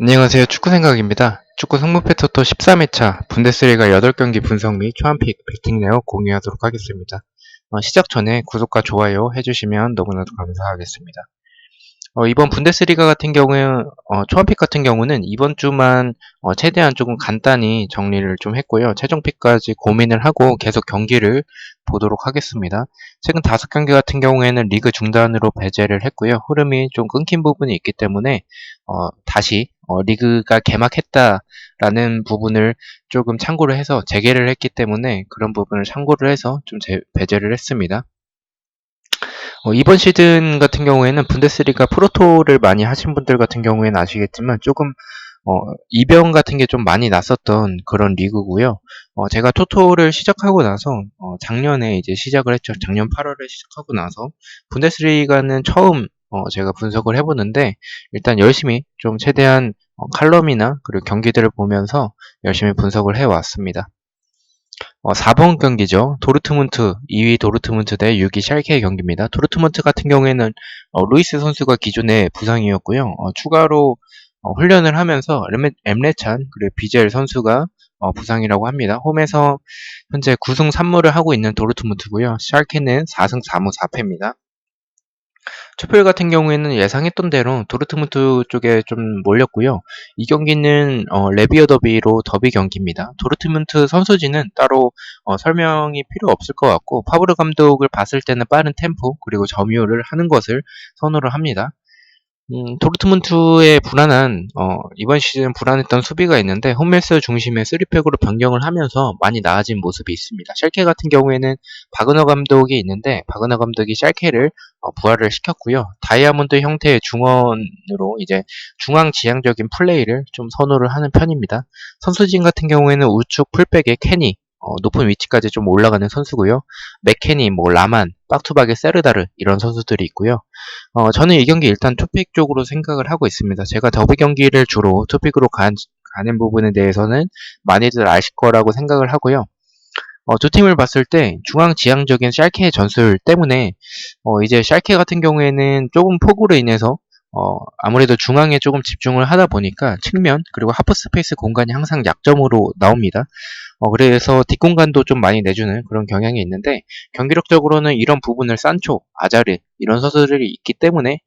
안녕하세요. 축구생각입니다. 축구 승부패토토 13회차 분데스리가 8경기 분석 및 초안픽 배팅 내역 공유하도록 하겠습니다. 시작 전에 구독과 좋아요 해주시면 너무나도 감사하겠습니다. 이번 분데스리가 같은 경우에 초안픽 같은 경우는 이번 주만 최대한 조금 간단히 정리를 좀 했고요. 최종픽까지 고민을 하고 계속 경기를 보도록 하겠습니다. 최근 5경기 같은 경우에는 리그 중단으로 배제를 했고요. 흐름이 좀 끊긴 부분이 있기 때문에 다시 리그가 개막했다라는 부분을 조금 참고를 해서 재개를 했기 때문에 그런 부분을 참고를 해서 좀 배제를 했습니다. 이번 시즌 같은 경우에는 분데스리가 프로토를 많이 하신 분들 같은 경우에는 아시겠지만 조금 이변 같은 게 좀 많이 났었던 그런 리그고요. 제가 토토를 시작하고 나서 작년에 이제 시작을 했죠. 작년 8월에 시작하고 나서 분데스리가는 처음 제가 분석을 해보는데 일단 열심히 좀 최대한 칼럼이나 그리고 경기들을 보면서 열심히 분석을 해왔습니다. 4번 경기죠. 도르트문트 2위 도르트문트 대 6위 샬케의 경기입니다. 도르트문트 같은 경우에는 루이스 선수가 기존에 부상이었고요. 추가로 훈련을 하면서 엠레찬 그리고 비젤 선수가 부상이라고 합니다. 홈에서 현재 9승 3무를 하고 있는 도르트문트고요. 샬케는 4승 4무 4패입니다. 투표율 같은 경우에는 예상했던 대로 도르트문트 쪽에 좀 몰렸고요. 이 경기는 레비어 더비로 더비 경기입니다. 도르트문트 선수진은 따로 설명이 필요 없을 것 같고 파브르 감독을 봤을 때는 빠른 템포 그리고 점유를 하는 것을 선호를 합니다. 도르트문트의 이번 시즌 불안했던 수비가 있는데, 홈멜스 중심의 3백으로 변경을 하면서 많이 나아진 모습이 있습니다. 샬케 같은 경우에는 바그너 감독이 있는데, 바그너 감독이 샬케를 부활을 시켰고요. 다이아몬드 형태의 중원으로 이제 중앙지향적인 플레이를 좀 선호를 하는 편입니다. 선수진 같은 경우에는 우측 풀백에 케니, 높은 위치까지 좀 올라가는 선수고요. 맥케니, 라만, 빡투박의 세르다르 이런 선수들이 있고요. 저는 이 경기 일단 투픽 쪽으로 생각을 하고 있습니다. 제가 더비 경기를 주로 투픽으로 가는 부분에 대해서는 많이들 아실 거라고 생각을 하고요. 두 팀을 봤을 때 중앙지향적인 샬케의 전술 때문에 이제 샬케 같은 경우에는 조금 폭우로 인해서 아무래도 중앙에 조금 집중을 하다 보니까 측면 그리고 하프 스페이스 공간이 항상 약점으로 나옵니다. 그래서 뒷공간도 좀 많이 내주는 그런 경향이 있는데 경기력적으로는 이런 부분을 산초, 아자르 이런 선수들이 있기 때문에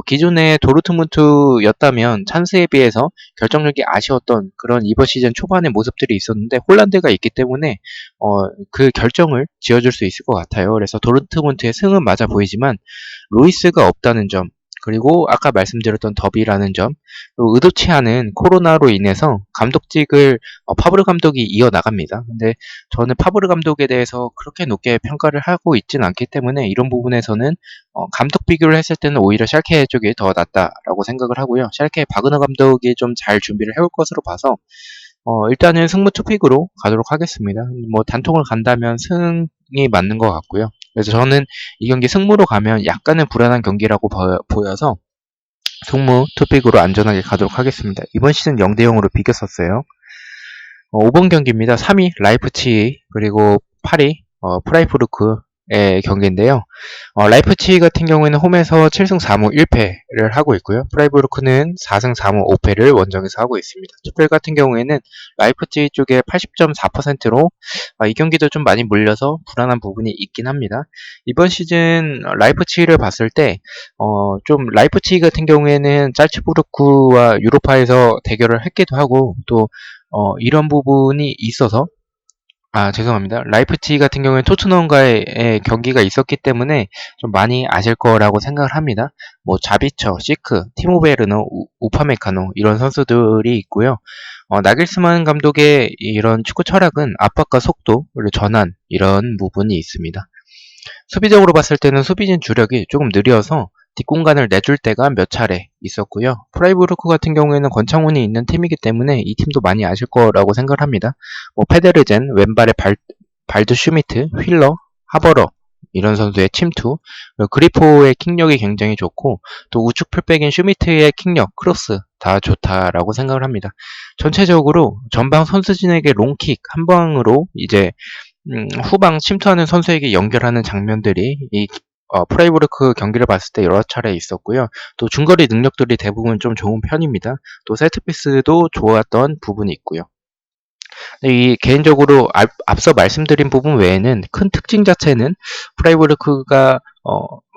기존의 도르트문트였다면 찬스에 비해서 결정력이 아쉬웠던 그런 이번 시즌 초반의 모습들이 있었는데 홀란드가 있기 때문에 그 결정을 지어줄 수 있을 것 같아요. 그래서 도르트문트의 승은 맞아 보이지만 루이스가 없다는 점 그리고 아까 말씀드렸던 더비라는 점, 그리고 의도치 않은 코로나로 인해서 감독직을 파브르 감독이 이어나갑니다. 근데 저는 파브르 감독에 대해서 그렇게 높게 평가를 하고 있진 않기 때문에 이런 부분에서는 감독 비교를 했을 때는 오히려 샬케 쪽이 더 낫다라고 생각을 하고요. 샬케 바그너 감독이 좀 잘 준비를 해올 것으로 봐서 일단은 승부 투픽으로 가도록 하겠습니다. 단통을 간다면 승이 맞는 것 같고요. 그래서 저는 이 경기 승무로 가면 약간은 불안한 경기라고 보여서 승무 투픽으로 안전하게 가도록 하겠습니다. 이번 시즌 0대 0으로 비겼었어요. 5번 경기입니다. 3위 라이프치히 그리고 8위 프라이부르크의 경기인데요. 라이프치히 같은 경우에는 홈에서 7승 4무 1패를 하고 있고요. 프라이부르크는 4승 4무 5패를 원정에서 하고 있습니다. 투표 같은 경우에는 라이프치히 쪽에 80.4%로 이 경기도 좀 많이 물려서 불안한 부분이 있긴 합니다. 이번 시즌 라이프치히를 봤을 때 좀 라이프치히 같은 경우에는 짤츠부르크와 유로파에서 대결을 했기도 하고 또 이런 부분이 있어서 죄송합니다. 라이프치히 같은 경우에 토트넘과의 경기가 있었기 때문에 좀 많이 아실 거라고 생각을 합니다. 자비처, 시크, 티모 베르너, 우파메카노 이런 선수들이 있고요. 나겔스만 감독의 이런 축구 철학은 압박과 속도, 그리고 전환 이런 부분이 있습니다. 수비적으로 봤을 때는 수비진 주력이 조금 느려서 뒷공간을 내줄 때가 몇 차례 있었고요. 프라이부르크 같은 경우에는 권창훈이 있는 팀이기 때문에 이 팀도 많이 아실 거라고 생각을 합니다. 페데르젠, 왼발의 발드 슈미트, 휠러, 하버러 이런 선수의 침투, 그리포의 킥력이 굉장히 좋고 또 우측 풀백인 슈미트의 킥력, 크로스 다 좋다라고 생각을 합니다. 전체적으로 전방 선수진에게 롱킥 한 방으로 이제 후방 침투하는 선수에게 연결하는 장면들이 이 프라이부르크 경기를 봤을 때 여러 차례 있었고요. 또 중거리 능력들이 대부분 좀 좋은 편입니다. 또 세트피스도 좋았던 부분이 있고요. 이 개인적으로 앞서 말씀드린 부분 외에는 큰 특징 자체는 프라이부르크가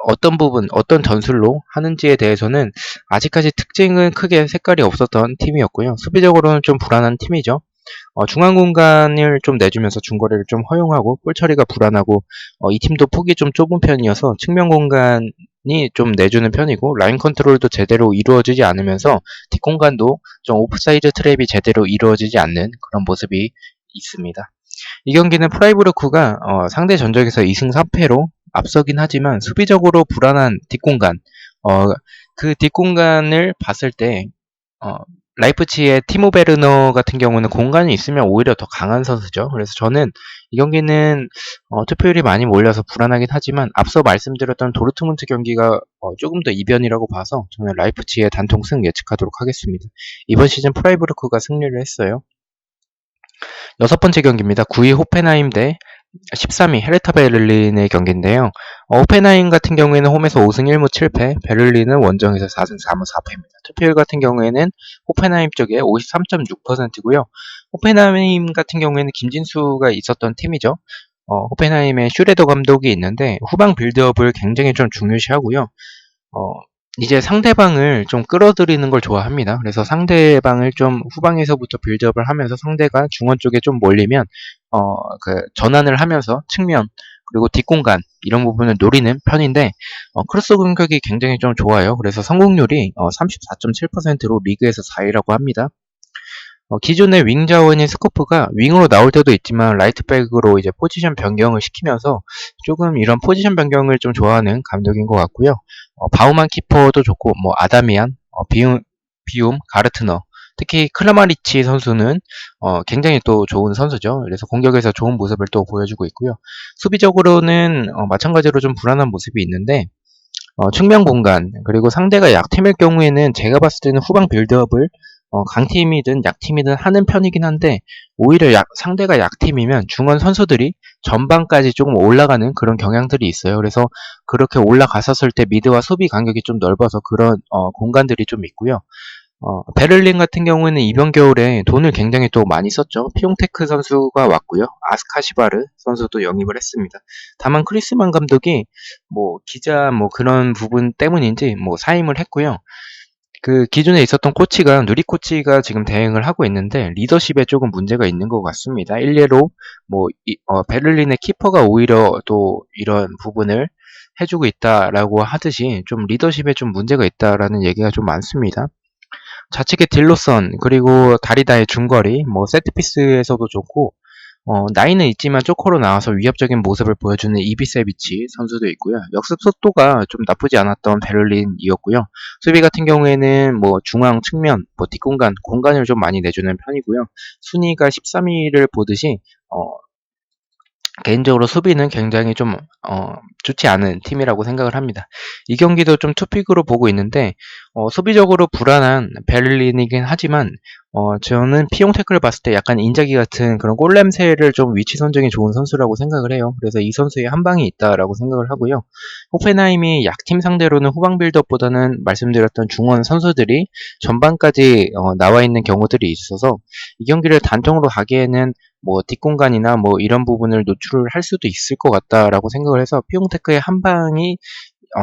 어떤 부분, 어떤 전술로 하는지에 대해서는 아직까지 특징은 크게 색깔이 없었던 팀이었고요. 수비적으로는 좀 불안한 팀이죠. 중앙 공간을 좀 내주면서 중거리를 좀 허용하고 볼 처리가 불안하고 이 팀도 폭이 좀 좁은 편이어서 측면 공간이 좀 내주는 편이고 라인 컨트롤도 제대로 이루어지지 않으면서 뒷공간도 좀 오프사이드 트랩이 제대로 이루어지지 않는 그런 모습이 있습니다. 이 경기는 프라이부르크가 상대 전적에서 2승 3패로 앞서긴 하지만 수비적으로 불안한 뒷공간 그 뒷공간을 봤을 때 어, 라이프치히의 티모 베르너 같은 경우는 공간이 있으면 오히려 더 강한 선수죠. 그래서 저는 이 경기는 투표율이 많이 몰려서 불안하긴 하지만 앞서 말씀드렸던 도르트문트 경기가 조금 더 이변이라고 봐서 저는 라이프치히의 단통승 예측하도록 하겠습니다. 이번 시즌 프라이부르크가 승리를 했어요. 여섯 번째 경기입니다. 9위 호펜하임 대 13위 헤르타 베를린의 경기인데요. 호펜하임 같은 경우에는 홈에서 5승 1무 7패, 베를린은 원정에서 4승 4무 4패입니다. 투표율 같은 경우에는 호펜하임 쪽에 53.6%고요. 호펜하임 같은 경우에는 김진수가 있었던 팀이죠. 호펜하임에 슈레더 감독이 있는데 후방 빌드업을 굉장히 좀 중요시하고요. 어, 이제 상대방을 좀 끌어들이는 걸 좋아합니다. 그래서 상대방을 좀 후방에서부터 빌드업을 하면서 상대가 중원 쪽에 좀 몰리면 전환을 하면서 측면 그리고 뒷공간 이런 부분을 노리는 편인데 크로스 공격이 굉장히 좀 좋아요. 그래서 성공률이 34.7%로 리그에서 4위라고 합니다. 기존의 윙 자원인 스코프가 윙으로 나올 때도 있지만 라이트백으로 이제 포지션 변경을 시키면서 조금 이런 포지션 변경을 좀 좋아하는 감독인 것 같고요. 바우만 키퍼도 좋고 뭐 아다미안, 비움, 가르트너 특히 크라마리치 선수는 굉장히 또 좋은 선수죠. 그래서 공격에서 좋은 모습을 또 보여주고 있고요. 수비적으로는 마찬가지로 좀 불안한 모습이 있는데 측면 공간 그리고 상대가 약팀일 경우에는 제가 봤을 때는 후방 빌드업을 강팀이든 약팀이든 하는 편이긴 한데 오히려 상대가 약팀이면 중원 선수들이 전방까지 조금 올라가는 그런 경향들이 있어요. 그래서 그렇게 올라갔었을 때 미드와 수비 간격이 좀 넓어서 그런 공간들이 좀 있고요. 베를린 같은 경우에는 이번 겨울에 돈을 굉장히 또 많이 썼죠. 피용테크 선수가 왔고요. 아스카시바르 선수도 영입을 했습니다. 다만 크리스만 감독이 뭐 기자 뭐 그런 부분 때문인지 뭐 사임을 했고요. 그 기존에 있었던 코치가 누리 코치가 지금 대행을 하고 있는데 리더십에 조금 문제가 있는 것 같습니다. 일례로 뭐 베를린의 키퍼가 오히려 또 이런 부분을 해주고 있다라고 하듯이 좀 리더십에 좀 문제가 있다라는 얘기가 좀 많습니다. 좌측의 딜로선 그리고 다리다의 중거리 뭐 세트피스에서도 좋고 나이는 있지만 쪼커로 나와서 위협적인 모습을 보여주는 이비세비치 선수도 있고요. 역습 속도가 좀 나쁘지 않았던 베를린이었고요. 수비 같은 경우에는 뭐 중앙 측면, 뭐 뒷공간, 공간을 좀 많이 내주는 편이고요. 순위가 13위를 보듯이 개인적으로 수비는 굉장히 좀 좋지 않은 팀이라고 생각을 합니다. 이 경기도 좀 투픽으로 보고 있는데 수비적으로 불안한 베를린이긴 하지만 저는 피용 태클을 봤을 때 약간 인자기 같은 그런 골렘새를 좀 위치 선정이 좋은 선수라고 생각을 해요. 그래서 이 선수의 한 방이 있다라고 생각을 하고요. 호펜하임이 약팀 상대로는 후방 빌드업보다는 말씀드렸던 중원 선수들이 전반까지 나와 있는 경우들이 있어서 이 경기를 단통으로 가기에는 뭐 뒷공간이나 뭐 이런 부분을 노출을 할 수도 있을 것 같다라고 생각을 해서 피용테크의 한 방이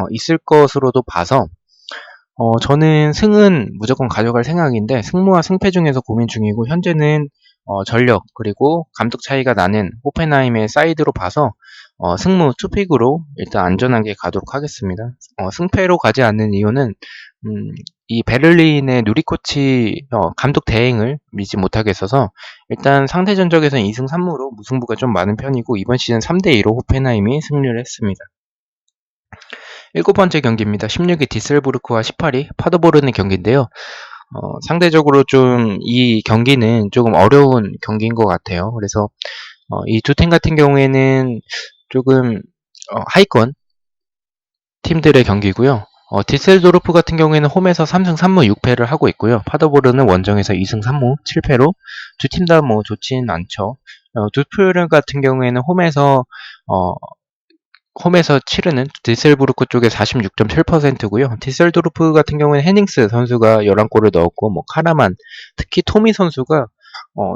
있을 것으로도 봐서 저는 승은 무조건 가져갈 생각인데 승무와 승패 중에서 고민 중이고 현재는 전력 그리고 감독 차이가 나는 호펜하임의 사이드로 봐서 승무 투픽으로 일단 안전하게 가도록 하겠습니다. 승패로 가지 않는 이유는 이 베를린의 누리 코치 감독 대행을 믿지 못하겠어서 일단 상대 전적에서는 2승 3무로 무승부가 좀 많은 편이고 이번 시즌 3대2로 호펜하임이 승리를 했습니다. 일곱 번째 경기입니다. 16위 디셀부르크와 18위 파더보른의 경기인데요. 상대적으로 좀 이 경기는 조금 어려운 경기인 것 같아요. 그래서 이 두 팀 같은 경우에는 조금 하위권 팀들의 경기고요. 디셀도르프 같은 경우에는 홈에서 3승 3무 6패를 하고 있고요. 파더보르는 원정에서 2승 3무 7패로 두 팀 다 뭐 좋진 않죠. 두 표현 같은 경우에는 홈에서 홈에서 치르는 디셀부르크 쪽에 46.7%고요. 디셀도르프 같은 경우에는 헤닝스 선수가 11골을 넣었고, 뭐 카라만, 특히 토미 선수가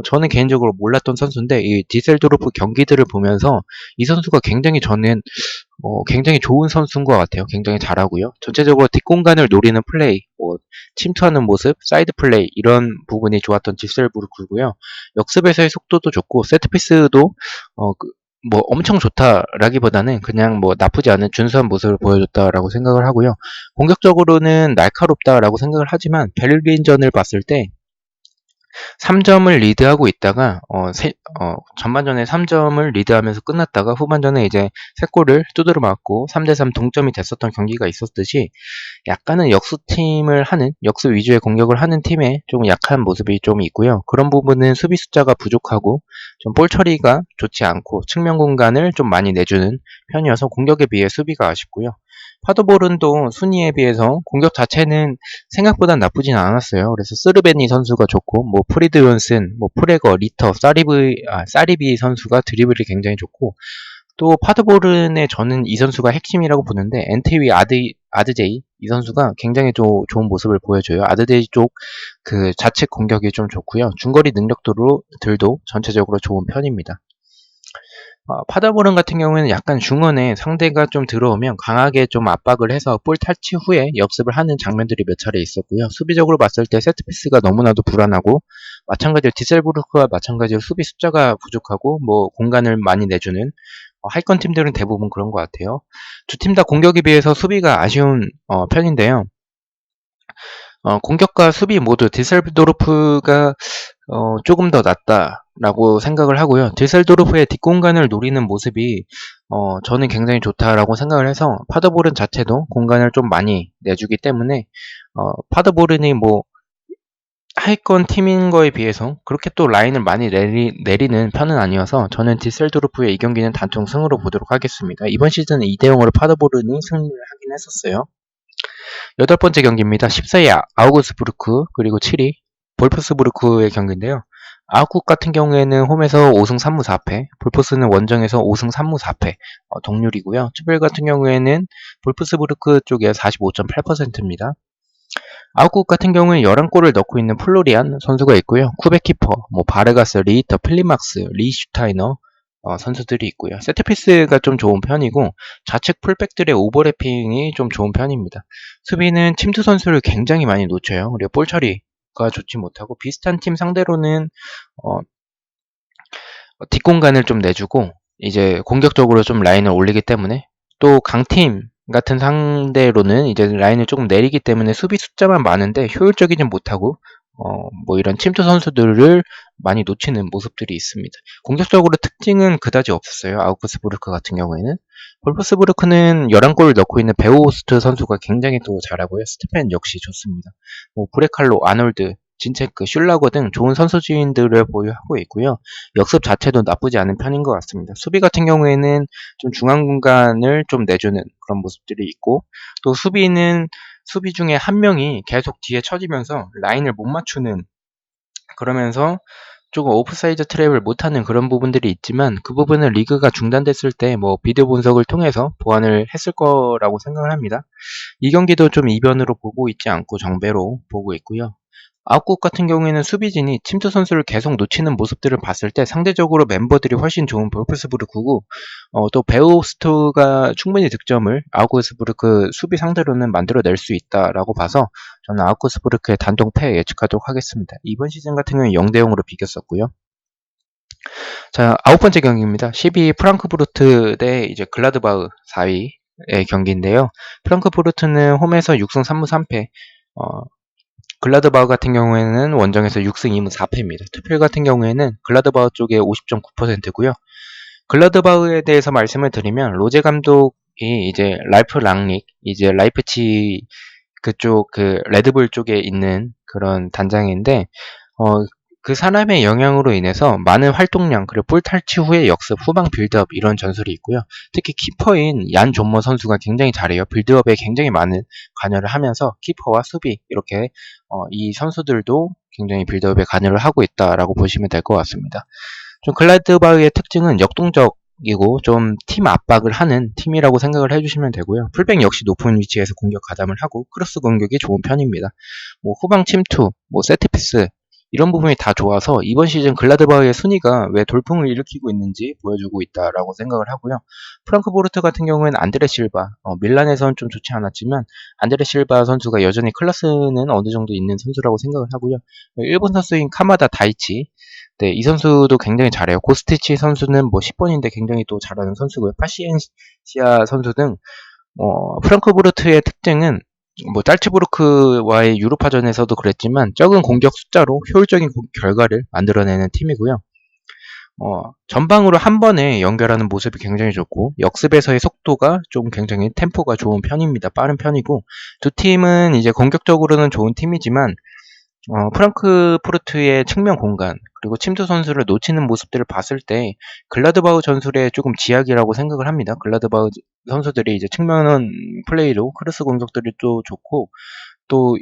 저는 개인적으로 몰랐던 선수인데 이 디셀도르프 경기들을 보면서 이 선수가 굉장히 저는 굉장히 좋은 선수인 것 같아요. 굉장히 잘하고요. 전체적으로 뒷공간을 노리는 플레이, 침투하는 모습, 사이드 플레이 이런 부분이 좋았던 디셀부르크고요. 역습에서의 속도도 좋고 세트피스도 뭐 엄청 좋다라기보다는 그냥 뭐 나쁘지 않은 준수한 모습을 보여줬다라고 생각을 하고요. 공격적으로는 날카롭다라고 생각을 하지만 베를린전을 봤을 때 3점을 리드하고 있다가 전반전에 3점을 리드하면서 끝났다가 후반전에 이제 3골을 두드려 맞고 3대3 동점이 됐었던 경기가 있었듯이 약간은 역수팀을 하는 역수 위주의 공격을 하는 팀에 좀 약한 모습이 좀 있고요. 그런 부분은 수비 숫자가 부족하고 좀 볼 처리가 좋지 않고 측면 공간을 좀 많이 내주는 편이어서 공격에 비해 수비가 아쉽고요. 파더볼은도 순위에 비해서 공격 자체는 생각보다 나쁘진 않았어요. 그래서 스르베니 선수가 좋고, 뭐 프리드 존슨, 뭐 프레거, 리터, 사리비 선수가 드리블이 굉장히 좋고, 또 파드보른의 저는 이 선수가 핵심이라고 보는데 엔트위 아드제이 이 선수가 굉장히 좋은 모습을 보여줘요. 아드제이 쪽 그 좌측 공격이 좀 좋고요. 중거리 능력들도 전체적으로 좋은 편입니다. 파다보른 같은 경우에는 약간 중원에 상대가 좀 들어오면 강하게 좀 압박을 해서 볼 탈취 후에 역습을 하는 장면들이 몇 차례 있었고요. 수비적으로 봤을 때 세트피스가 너무나도 불안하고 마찬가지로 디셀부르크와 마찬가지로 수비 숫자가 부족하고 뭐 공간을 많이 내주는 하위권 팀들은 대부분 그런 것 같아요. 두 팀 다 공격에 비해서 수비가 아쉬운 편인데요. 공격과 수비 모두 디셀도르프가 조금 더 낫다라고 생각을 하고요. 디셀도르프의 뒷공간을 노리는 모습이 저는 굉장히 좋다라고 생각을 해서 파더보른 자체도 공간을 좀 많이 내주기 때문에 파더보른이 뭐 하위권 팀인 거에 비해서 그렇게 또 라인을 많이 내리는 편은 아니어서 저는 디셀도르프의 이 경기는 단통 승으로 보도록 하겠습니다. 이번 시즌 2대0으로 파더보른이 승리를 하긴 했었어요. 8번째 경기입니다. 14위 아우그스부르크 그리고 7위 볼프스부르크의 경기인데요. 아우국 같은 경우에는 홈에서 5승 3무 4패, 볼프스는 원정에서 5승 3무 4패 동률이고요. 투벨 같은 경우에는 볼프스부르크 쪽에 45.8%입니다. 아웃국 같은 경우에 11골을 넣고 있는 플로리안 선수가 있고요. 쿠베키퍼, 뭐 바르가스, 리히터, 플리막스, 리슈타이너 선수들이 있고요. 세트피스가 좀 좋은 편이고 좌측 풀백들의 오버래핑이 좀 좋은 편입니다. 수비는 침투 선수를 굉장히 많이 놓쳐요. 그리고 볼 처리가 좋지 못하고 비슷한 팀 상대로는 뒷공간을 좀 내주고 이제 공격적으로 좀 라인을 올리기 때문에 또 강팀 같은 상대로는 이제 라인을 조금 내리기 때문에 수비 숫자만 많은데 효율적이진 못하고 뭐 이런 침투 선수들을 많이 놓치는 모습들이 있습니다. 공격적으로 특징은 그다지 없었어요. 아우크스부르크 같은 경우에는. 볼프스부르크는 11골을 넣고 있는 베오스트 선수가 굉장히 또 잘하고요. 스테펜 역시 좋습니다. 뭐 브레칼로, 아놀드, 진체크, 슐라거 등 좋은 선수진들을 보유하고 있고요. 역습 자체도 나쁘지 않은 편인 것 같습니다. 수비 같은 경우에는 좀 중앙 공간을 좀 내주는 그런 모습들이 있고 또 수비는 수비 중에 한 명이 계속 뒤에 쳐지면서 라인을 못 맞추는 그러면서 조금 오프사이드 트랩을 못하는 그런 부분들이 있지만 그 부분은 리그가 중단됐을 때 뭐 비디오 분석을 통해서 보완을 했을 거라고 생각을 합니다. 이 경기도 좀 이변으로 보고 있지 않고 정배로 보고 있고요. 아웃국 같은 경우에는 수비진이 침투 선수를 계속 놓치는 모습들을 봤을 때 상대적으로 멤버들이 훨씬 좋은 볼프스부르크고 또 베오스트가 충분히 득점을 아우그스부르크 수비 상대로는 만들어낼 수 있다라고 봐서 저는 아우그스부르크의 단독 패 예측하도록 하겠습니다. 이번 시즌 같은 경우는 0대0으로 비겼었고요. 자, 9번째 경기입니다. 12위 프랑크푸르트 대 이제 글라드바흐 4위의 경기인데요. 프랑크푸르트는 홈에서 6승 3무 3패, 글라드바흐 같은 경우에는 원정에서 6승 2무 4패입니다. 투표 같은 경우에는 글라드바흐 쪽에 50.9%고요. 글라드바흐에 대해서 말씀을 드리면 로제 감독이 이제 랄프 랑닉, 이제 라이프치 그쪽 그 레드불 쪽에 있는 그런 단장인데 그 사람의 영향으로 인해서 많은 활동량 그리고 볼 탈취 후의 역습, 후방 빌드업 이런 전술이 있고요. 특히 키퍼인 얀 존머 선수가 굉장히 잘해요. 빌드업에 굉장히 많은 관여를 하면서 키퍼와 수비 이렇게 이 선수들도 굉장히 빌드업에 관여를 하고 있다라고 보시면 될 것 같습니다. 좀 글라드바흐의 특징은 역동적 이고 좀 팀 압박을 하는 팀이라고 생각을 해주시면 되고요. 풀백 역시 높은 위치에서 공격 가담을 하고 크로스 공격이 좋은 편입니다. 뭐 후방 침투, 뭐 세트피스 이런 부분이 다 좋아서 이번 시즌 글라드바흐의 순위가 왜 돌풍을 일으키고 있는지 보여주고 있다라고 생각을 하고요. 프랑크푸르트 같은 경우에는 안드레 실바, 밀란에서는 좀 좋지 않았지만 안드레 실바 선수가 여전히 클래스는 어느 정도 있는 선수라고 생각을 하고요. 일본 선수인 카마다 다이치, 네, 이 선수도 굉장히 잘해요. 고스티치 선수는 뭐 10번인데 굉장히 또 잘하는 선수고요. 파시엔시아 선수 등 프랑크푸르트의 특징은 뭐 짤츠부르크와의 유로파전에서도 그랬지만 적은 공격 숫자로 효율적인 결과를 만들어내는 팀이고요. 전방으로 한 번에 연결하는 모습이 굉장히 좋고 역습에서의 속도가 좀 굉장히 템포가 좋은 편입니다. 빠른 편이고 두 팀은 이제 공격적으로는 좋은 팀이지만 프랑크푸르트의 측면 공간 그리고 침투 선수를 놓치는 모습들을 봤을 때 글라드바흐 전술의 조금 지약이라고 생각을 합니다. 글라드바흐 선수들이 이제 측면 플레이로 크로스 공격들이 또 좋고 또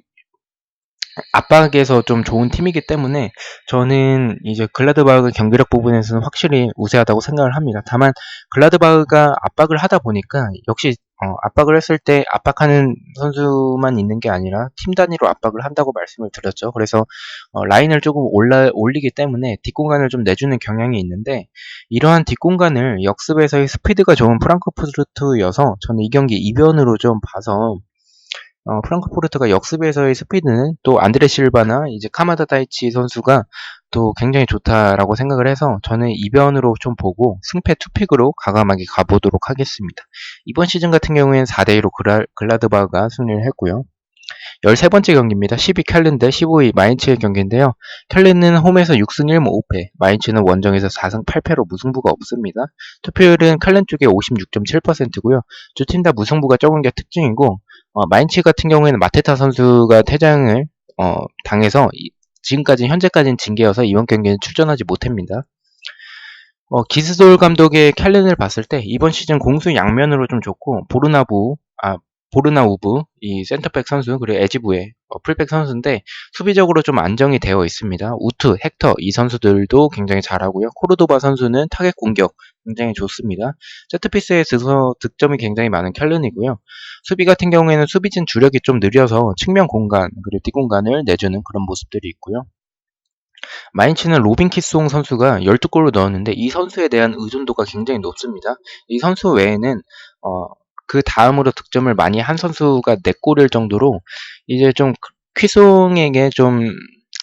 압박에서 좀 좋은 팀이기 때문에 저는 이제 글라드바흐 경기력 부분에서는 확실히 우세하다고 생각을 합니다. 다만 글라드바흐가 압박을 하다 보니까 역시 압박을 했을 때 압박하는 선수만 있는 게 아니라 팀 단위로 압박을 한다고 말씀을 드렸죠. 그래서 라인을 조금 올리기 때문에 뒷공간을 좀 내주는 경향이 있는데 이러한 뒷공간을 역습에서의 스피드가 좋은 프랑크푸르트여서 저는 이 경기 이변으로 좀 봐서 프랑크푸르트가 역습에서의 스피드는 또 안드레 실바나 이제 카마다 다이치 선수가 또 굉장히 좋다라고 생각을 해서 저는 이변으로 좀 보고 승패 투픽으로 과감하게 가보도록 하겠습니다. 이번 시즌 같은 경우에는 4대2로 글라드바흐가 승리를 했고요. 13번째 경기입니다. 12 켈른 대 15위 마인츠의 경기인데요. 켈른은 홈에서 6승 1무 5패, 마인츠는 원정에서 4승 8패로 무승부가 없습니다. 투표율은 켈른 쪽에 56.7%고요. 두 팀 다 무승부가 적은 게 특징이고 마인츠 같은 경우에는 마테타 선수가 퇴장을 당해서 현재까지는 징계여서 이번 경기는 출전하지 못합니다. 기스돌 감독의 켈른을 봤을 때 이번 시즌 공수 양면으로 좀 좋고 보르나우브 이 센터백 선수 그리고 에지부의 풀백 선수인데 수비적으로 좀 안정이 되어 있습니다. 우트, 헥터 이 선수들도 굉장히 잘하고요. 코르도바 선수는 타겟 공격 굉장히 좋습니다. 세트피스에서 득점이 굉장히 많은 켈른이고요. 수비 같은 경우에는 수비진 주력이 좀 느려서 측면 공간 그리고 뒷공간을 내주는 그런 모습들이 있고요. 마인츠는 로빈 키송 선수가 12골을 넣었는데 이 선수에 대한 의존도가 굉장히 높습니다. 이 선수 외에는 그 다음으로 득점을 많이 한 선수가 4골일 정도로 이제 좀 키송에게 좀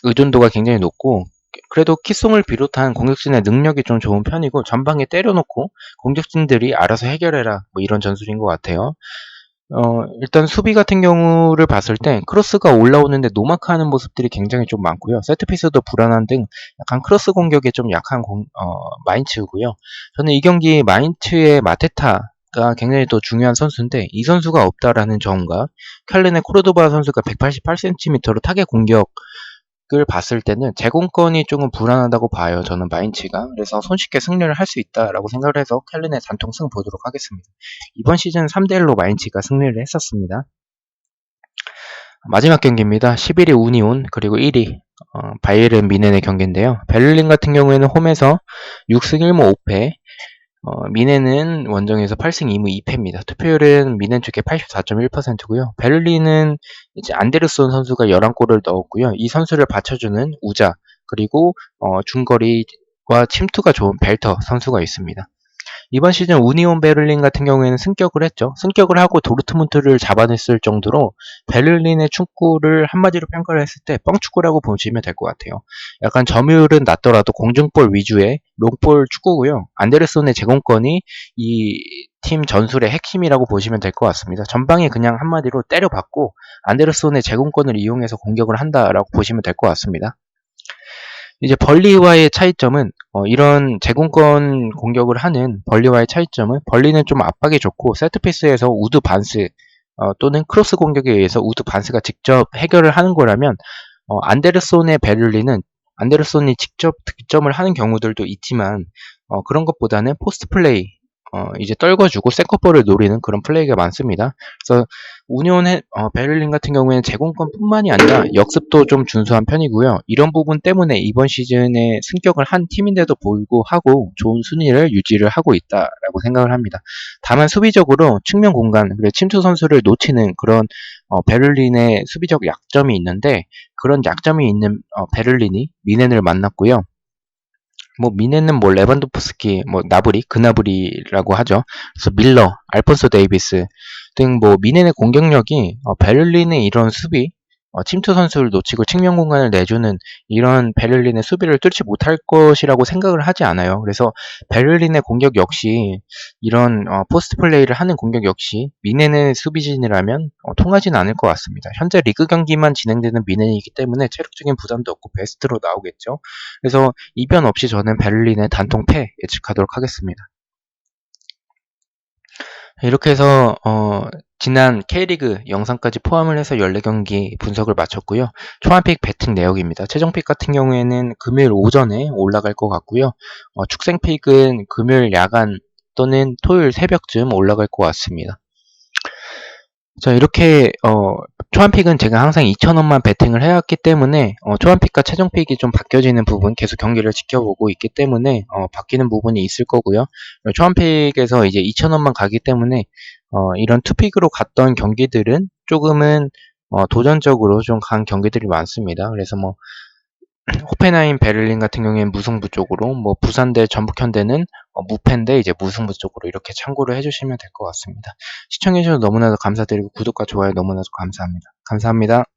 의존도가 굉장히 높고 그래도 키송을 비롯한 공격진의 능력이 좀 좋은 편이고 전방에 때려놓고 공격진들이 알아서 해결해라 뭐 이런 전술인 것 같아요. 일단 수비 같은 경우를 봤을 때 크로스가 올라오는데 노마크하는 모습들이 굉장히 좀 많고요. 세트피스도 불안한 등 약간 크로스 공격에 좀 약한 마인츠고요. 저는 이 경기 마인츠의 마테타가 굉장히 또 중요한 선수인데 이 선수가 없다라는 점과 켈른의 코르도바 선수가 188cm로 타겟 공격을 봤을 때는 제공권이 조금 불안하다고 봐요. 저는 마인츠가. 그래서 손쉽게 승리를 할 수 있다라고 생각을 해서 켈른의 단통승 보도록 하겠습니다. 이번 시즌 3대1로 마인츠가 승리를 했었습니다. 마지막 경기입니다. 11위 우니온 그리고 1위 바이에른 미넨의 경기인데요. 베를린 같은 경우에는 홈에서 6승 1무 5패 미넨은 원정에서 8승 2무 2패입니다. 투표율은 미넨 쪽에 84.1%고요. 베를린은 이제 안데르손 선수가 11골을 넣었고요. 이 선수를 받쳐주는 우자 그리고 중거리와 침투가 좋은 벨터 선수가 있습니다. 이번 시즌 우니온 베를린 같은 경우에는 승격을 했죠. 승격을 하고 도르트문트를 잡아냈을 정도로 베를린의 축구를 한마디로 평가를 했을 때 뻥축구라고 보시면 될 것 같아요. 약간 점유율은 낮더라도 공중볼 위주의 롱볼 축구고요. 안데르손의 제공권이 이 팀 전술의 핵심이라고 보시면 될 것 같습니다. 전방에 그냥 한마디로 때려받고 안데르손의 제공권을 이용해서 공격을 한다라고 보시면 될 것 같습니다. 이제 벌리와의 차이점은 이런 제공권 공격을 하는 벌리와의 차이점은 벌리는 좀 압박이 좋고 세트피스에서 우드 반스 또는 크로스 공격에 의해서 우드 반스가 직접 해결을 하는 거라면 안데르손의 베를린은 안데르손이 직접 득점을 하는 경우들도 있지만 그런 것보다는 포스트 플레이 이제 떨궈주고 세컨볼을 노리는 그런 플레이가 많습니다. 그래서 베를린 같은 경우에는 제공권뿐만이 아니라 역습도 좀 준수한 편이고요. 이런 부분 때문에 이번 시즌에 승격을 한 팀인데도 불구하고 좋은 순위를 유지를 하고 있다라고 생각을 합니다. 다만 수비적으로 측면 공간, 그리고 침투 선수를 놓치는 그런 베를린의 수비적 약점이 있는데, 그런 약점이 있는 베를린이 미넨을 만났고요. 미넨은 레반도프스키, 나브리, 그나브리라고 하죠. 그래서 밀러, 알폰소 데이비스 등 미넨의 공격력이 베를린의 이런 수비, 침투 선수를 놓치고 측면 공간을 내주는 이런 베를린의 수비를 뚫지 못할 것이라고 생각을 하지 않아요. 그래서 베를린의 공격 역시 이런 포스트 플레이를 하는 공격 역시 미넨의 수비진이라면 통하지는 않을 것 같습니다. 현재 리그 경기만 진행되는 미넨이기 때문에 체력적인 부담도 없고 베스트로 나오겠죠. 그래서 이변 없이 저는 베를린의 단통패 예측하도록 하겠습니다. 이렇게 해서 지난 K리그 영상까지 포함을 해서 14경기 분석을 마쳤고요. 초안픽 배팅 내역입니다. 최종픽 같은 경우에는 금요일 오전에 올라갈 것 같고요. 축생픽은 금요일 야간 또는 토요일 새벽쯤 올라갈 것 같습니다. 자, 이렇게 초안픽은 제가 항상 2,000원만 베팅을 해왔기 때문에 초안픽과 최종픽이 좀 바뀌어지는 부분 계속 경기를 지켜보고 있기 때문에 바뀌는 부분이 있을 거고요. 초안픽에서 이제 2,000원만 가기 때문에 이런 투픽으로 갔던 경기들은 조금은 도전적으로 좀 간 경기들이 많습니다. 그래서 호펜하임 베를린 같은 경우에는 무승부 쪽으로, 부산 대 전북 현대는 무패인데 이제 무승부 쪽으로 이렇게 참고를 해주시면 될 것 같습니다. 시청해주셔서 너무나도 감사드리고 구독과 좋아요 너무나도 감사합니다. 감사합니다.